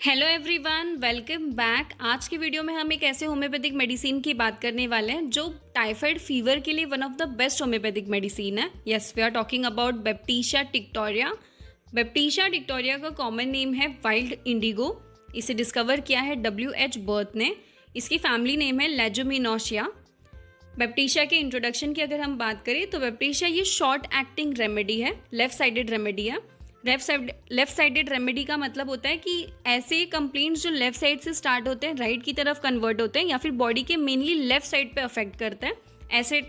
Hello everyone, welcome back. आज की video में हम एक ऐसे होम्योपैथिक मेडिसिन की बात करने वाले हैं जो टाइफाइड फीवर के लिए one of the best homeopathic medicine है। Yes, we are talking about Baptisia tinctoria. Baptisia tinctoria का कॉमन नेम है वाइल्ड इंडिगो। इसे डिस्कवर किया है WH बर्थ ने। इसकी फैमिली नेम है लेजुमिनोसिया। बैप्टिशा के इंट्रोडक्शन की अगर हम बात करें तो बैप्टिशा ये शॉर्ट एक्टिंग रेमेडी है, लेफ्ट साइडेड रेमेडी है। लेफ्ट साइडेड रेमेडी का मतलब होता है कि ऐसे कंप्लेंट्स जो लेफ्ट साइड से स्टार्ट होते हैं राइट की तरफ कन्वर्ट होते हैं या फिर बॉडी के मेनली लेफ्ट साइड पे अफेक्ट करते हैं, ऐसे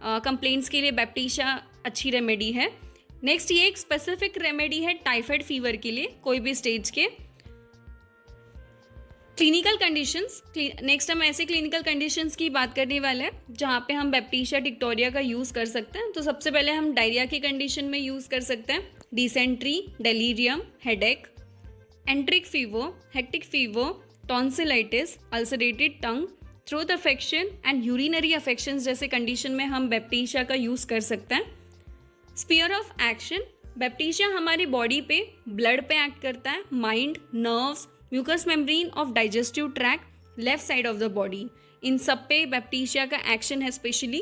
कंप्लेंट्स के लिए बैप्टिशा अच्छी रेमेडी है। नेक्स्ट, ये एक स्पेसिफिक रेमेडी है टाइफाइड फीवर के लिए, कोई भी स्टेज के। क्लिनिकल कंडीशंस, नेक्स्ट हम ऐसे क्लिनिकल कंडीशंस की बात करने वाले हैं जहाँ पे हम बैप्टिशा टिक्टोरिया का यूज़ कर सकते हैं। तो सबसे पहले हम डायरिया की कंडीशन में यूज़ कर सकते हैं, dysentery, delirium, headache, एंट्रिक fever, hectic fever, tonsillitis, ulcerated tongue, throat affection and urinary affections जैसे कंडीशन में हम बैप्टिशा का यूज़ कर सकते हैं। स्पीयर ऑफ एक्शन, बैप्टिशा हमारी बॉडी पे ब्लड पे एक्ट करता है, mind, nerves, mucous membrane of digestive tract, left side of the body, इन सब पे बैप्टिशा का एक्शन है स्पेशली।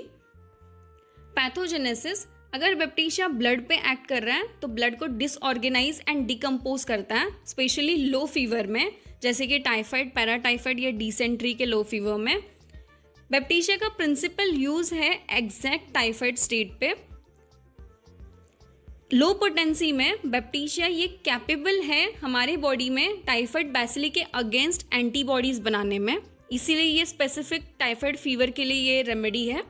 पैथोजेनेसिस, अगर बैप्टिशा ब्लड पे एक्ट कर रहा है तो ब्लड को डिसऑर्गेनाइज एंड डिकम्पोज करता है, स्पेशली लो फीवर में, जैसे कि टाइफाइड, पैराटाइफाइड या डिसेंट्री के लो फीवर में। बैप्टिशा का प्रिंसिपल यूज है एग्जैक्ट टाइफाइड स्टेट पे। लो पोटेंसी में बैप्टिशा ये कैपेबल है हमारे बॉडी में टाइफाइड बैसिली के अगेंस्ट एंटीबॉडीज बनाने में, इसीलिए ये स्पेसिफिक टाइफाइड फीवर के लिए ये रेमेडी है।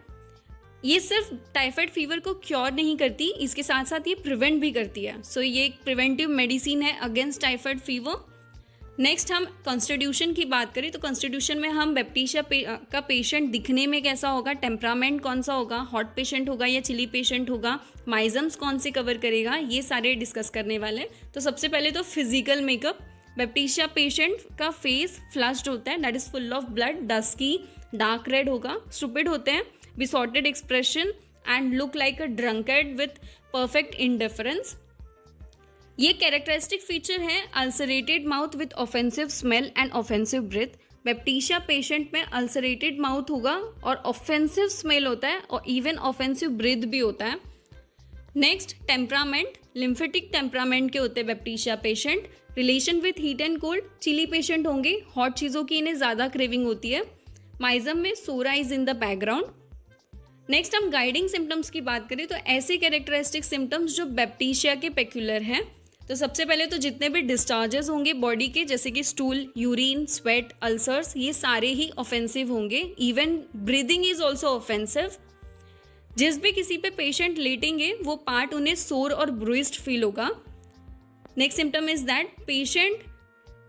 ये सिर्फ टाइफाइड फीवर को क्योर नहीं करती, इसके साथ साथ ये प्रिवेंट भी करती है। सो ये एक प्रिवेंटिव मेडिसिन है अगेंस्ट टाइफाइड फीवर। नेक्स्ट, हम कॉन्स्टिट्यूशन की बात करें तो कॉन्स्टिट्यूशन में हम बैप्टिशा का पेशेंट दिखने में कैसा होगा, टेम्परामेंट कौन सा होगा, हॉट पेशेंट होगा या चिली पेशेंट होगा, माइजम्स कौन से कवर करेगा, ये सारे डिस्कस करने वाले हैं। तो सबसे पहले तो फिजिकल मेकअप, बैप्टिशा पेशेंट का फेस फ्लश्ड होता है, that is full of blood, dusky, dark red होगा, स्टूपिड होते हैं, besotted expression and look like a drunkard with perfect indifference. ये कैरेक्टरिस्टिक फीचर है ulcerated mouth with offensive smell and offensive breath. Baptisia patient में ulcerated mouth होगा और offensive smell होता है और इवन ऑफेंसिव ब्रेथ भी होता है। नेक्स्ट, टेम्परामेंट, लिम्फेटिक टेम्परामेंट के होते हैं Baptisia patient. Relation with heat and cold, chilly patient होंगे, हॉट चीज़ों की इन्हें ज़्यादा क्रेविंग होती है। माइजम में psora is in the background. Next, हम गाइडिंग सिम्टम्स की बात करें तो ऐसे कैरेक्टरिस्टिक सिम्टम्स जो बैप्टिशा के पेक्यूलर हैं। तो सबसे पहले तो जितने भी डिस्चार्जेस होंगे बॉडी के, जैसे कि स्टूल, यूरिन, स्वेट, अल्सर्स, ये सारे ही ऑफेंसिव होंगे। Even breathing is also offensive. जिस भी किसी पे पेशेंट लेटेंगे वो पार्ट उन्हें सोर और ब्रूइस्ड फील होगा। Next symptom is that patient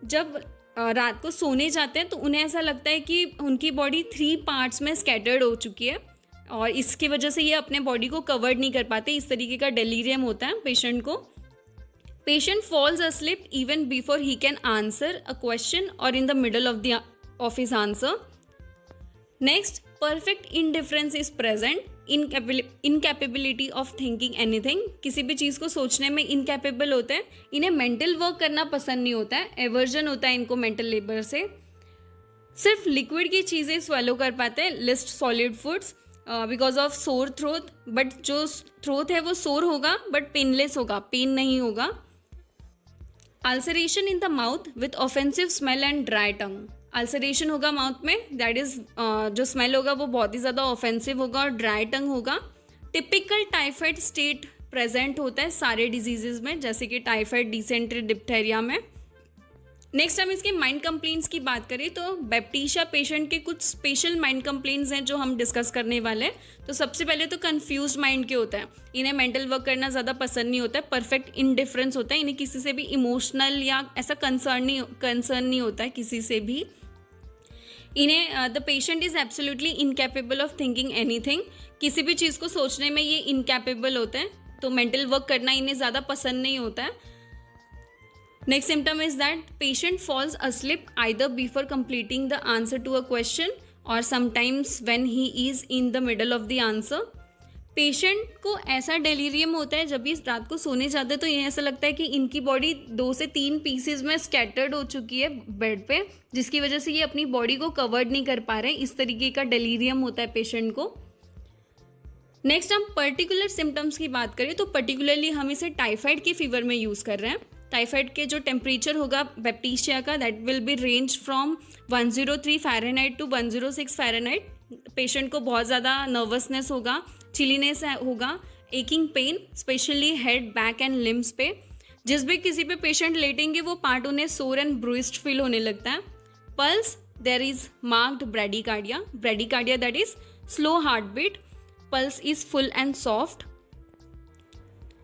जब रात को सोने जाते हैं तो उन्हें ऐसा लगता है कि उनकी बॉडी 3 पार्ट्स में स्कैटर्ड हो चुकी है और इसकी वजह से ये अपने बॉडी को कवर्ड नहीं कर पाते। इस तरीके का डेलीरियम होता है पेशेंट को। Patient falls asleep even before he can answer a question or in the middle of his answer. Next, perfect indifference is present. Incapability of thinking anything. किसी भी चीज़ को सोचने में incapable होते हैं। इन्हें मेंटल वर्क करना पसंद नहीं होता है, एवर्जन होता है इनको मेंटल लेबर से। सिर्फ लिक्विड की चीज़ें स्वेलो कर पाते हैं, list solid foods because of sore throat. But जो थ्रोट है वो सोर होगा बट पेनलेस होगा, पेन नहीं होगा। Ulceration in the mouth with offensive smell and dry tongue. Ulceration होगा माउथ में, दैट इज जो स्मेल होगा वो बहुत ही ज़्यादा ऑफेंसिव होगा और ड्राई टंग होगा। टिपिकल टाइफाइड स्टेट प्रेजेंट होता है सारे डिजीजेज में, जैसे कि टाइफाइड, डिसेंट्री, डिप्थेरिया में। नेक्स्ट, हम इसके माइंड कंप्लेंट्स की बात करें तो बैप्टिशा पेशेंट के कुछ स्पेशल माइंड कंप्लेंट्स हैं जो हम डिस्कस करने वाले हैं। तो सबसे पहले तो कंफ्यूज्ड माइंड के होता है, इन्हें मेंटल वर्क करना ज़्यादा पसंद नहीं होता है, परफेक्ट इंडिफरेंस होता है, इन्हें किसी से भी इमोशनल या ऐसा कंसर्न नहीं होता है किसी से भी। इन्हें the patient is absolutely incapable of thinking anything, किसी भी चीज़ को सोचने में ये इनकैपेबल होते हैं, तो मेंटल वर्क करना इन्हें ज़्यादा पसंद नहीं होता है। Next symptom is that patient falls asleep either before completing the answer to a question or sometimes when he is in the middle of the answer. Patient को ऐसा डेलीरियम होता है जब ये रात को सोने जाते हैं तो इन्हें ऐसा लगता है कि इनकी बॉडी 2 से 3 पीसेज में स्कैटर्ड हो चुकी है बेड पे, जिसकी वजह से ये अपनी बॉडी को कवर्ड नहीं कर पा रहे हैं। इस तरीके का डेलीरियम होता है पेशेंट को। नेक्स्ट हम पर्टिकुलर सिम्टम्स की बात करें तो पर्टिकुलरली हम इसे टाइफाइड के फीवर में यूज़ कर रहे हैं। टाइफाइड के जो टेम्परेचर होगा बैप्टीशिया का, that will be range from 103 Fahrenheit to 106 Fahrenheit. Patient को बहुत ज़्यादा नर्वसनेस होगा, चिलीनेस होगा, aching pain specially head, back and limbs पे। जिस भी किसी पे पेशेंट लेटेंगे वो पार्ट उन्हें सोर एंड ब्रूइस्ड फील होने लगता है। Pulse, there is marked bradycardia that is slow heart beat. Pulse is full and soft.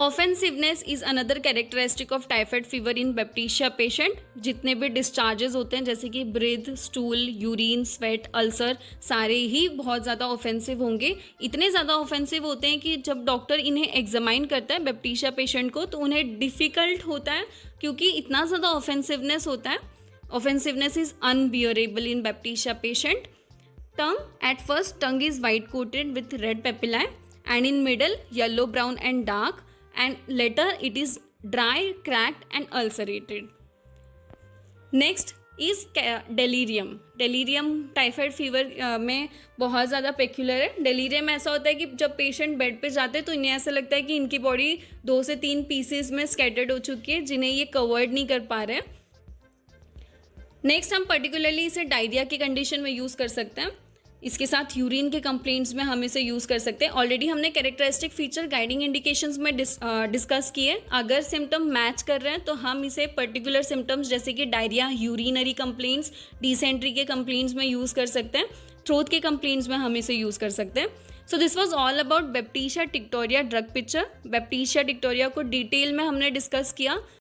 Offensiveness is another characteristic of typhoid fever in Baptisia patient. जितने भी डिस्चार्जेस होते हैं जैसे कि breath, stool, urine, sweat, ulcer, सारे ही बहुत ज़्यादा ऑफेंसिव होंगे। इतने ज़्यादा ऑफेंसिव होते हैं कि जब डॉक्टर इन्हें एग्जामाइन करता है बैप्टीशिया पेशेंट को तो उन्हें डिफ़िकल्ट होता है, क्योंकि इतना ज़्यादा ऑफेंसिवनेस होता है। Offensiveness is unbearable in Baptisia patient. Tongue, at first tongue is white coated with red papillae and in middle yellow, brown and dark, and later it is dry, cracked and ulcerated. Next is delirium. Delirium typhoid fever में बहुत ज़्यादा peculiar है। Delirium ऐसा होता है कि जब patient bed पे जाते हैं तो इन्हें ऐसा लगता है कि इनकी बॉडी 2 से 3 पीसेस में स्कैटर्ड हो चुकी है, जिन्हें ये कवर्ड नहीं कर पा रहे हैं। नेक्स्ट हम पर्टिकुलरली इसे डायरिया की कंडीशन में यूज़ कर सकते हैं। इसके साथ यूरिन के कंप्लेंट्स में हम इसे यूज़ कर सकते हैं। ऑलरेडी हमने कैरेक्टरिस्टिक फीचर गाइडिंग इंडिकेशंस में डिस्कस किए। अगर सिम्टम मैच कर रहे हैं तो हम इसे पर्टिकुलर सिम्टम्स जैसे कि डायरिया, यूरिनरी कंप्लेंट्स, डिसेंट्री के कंप्लेंट्स में यूज़ कर सकते हैं। थ्रोट के कंप्लेंट्स में हम इसे यूज़ कर सकते हैं। So this was all about Baptisia tinctoria drug picture. Baptisia tinctoria को डिटेल में हमने डिस्कस किया।